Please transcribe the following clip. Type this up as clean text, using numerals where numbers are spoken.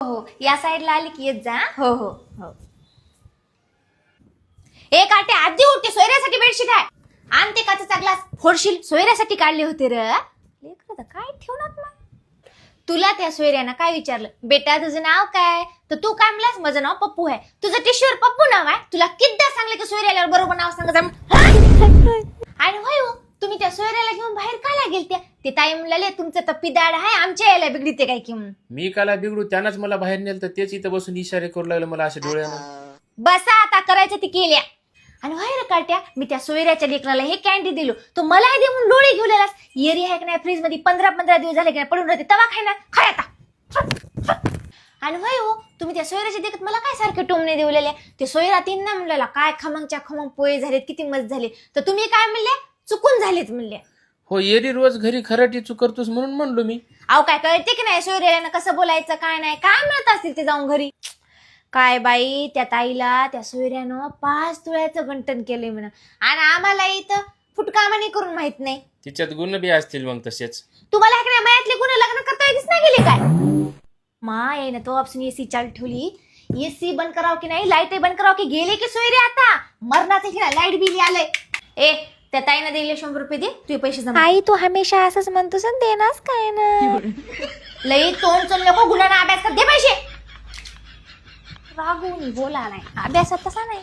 हो या साईडला आली की येत जा. हो हो हो. एक आटे आधी उठते सोयऱ्यासाठी बेडशीट आहे. आणते काचेचा ग्लास फोडशील सोयऱ्यासाठी काढले होते र. लेकरं काय ठेवणार मग. तुला त्या सोयऱ्यानं काय विचारलं बेटा तुझं नाव काय तर तू काय म्हणलास माझं नाव पप्पू आहे. तुझं टिश्यूवर पप्पू नाव आहे. तुला कितीदा सांगले की सोयऱ्याला बरोबर नाव सांगा. आणि होय हो तुम्ही त्या सोयऱ्याला घेऊन बाहेर का लागेल त्या ते ताई म्हणले तुमचं तर पिदाड आहे आमच्या यायला बिगडीते काय की म्हणून. मी काला बिघडू त्यानंच मला बाहेर नेलं तर तेच इथं बसून इशारे करू लागलं मला अशा डोळ्यानं. बसा आता करायचं ती केल्या. आणि व्हाय रे काट्या मी त्या सोयऱ्याच्या लेकराला हे कॅन्डी दिलो तो मला हे देऊन डोळे घेऊलेलास. येरी आहे की नाही फ्रीज मध्ये 15 दिवस झाले की नाही पडून राहते तवा खायना खाय आता. आणि होय हो तुम्ही त्या सोयऱ्याच्या देखत मला काय सारखे टोमणे देऊलेले ते सोयरा तीन ना म्हणलेला काय खमंगच्या खमंग पोहे झालेत किती मस्त झाले तर तुम्ही काय म्हणले चुकून झालेत म्हणले. हो येरी रोज घरी खराटी चुकरतोस म्हणून म्हणलो मी. अहो काय कळते की नाही सोयऱ्याला कसं बोलायचं काय नाही काय म्हणत असतील ते जाऊन घरी. काय बाई त्या ताईला त्या सोयऱ्यानं 5 तोळ्याचं गंटन केलंय म्हणा आणि आम्हाला इथं फुटकामानी करून माहित नाही. तिच्यात गुण बी असतील मग तसेच. तुम्हाला ह्या मयातले गुन्हे लग्न करता येतच नाही गेले काय मा येईन तो ऑप्शन एसी चालू ठेवली. एसी बंद कराव की नाही लाईट बंद कराव की गेले की सोयरे आता मरणाचे की लाईट बिल आलंय. ए त्या ताईनं दिले 100 रुपये दे तुझे पैसे जमा. आई तू हमेशा असंच म्हणतोस आणि देनास काय ना. लई तोंड चल नको गुन्ह्याना अभ्यास कर दे पैसे. रागवून बोला नाही अभ्यासात तसा नाही.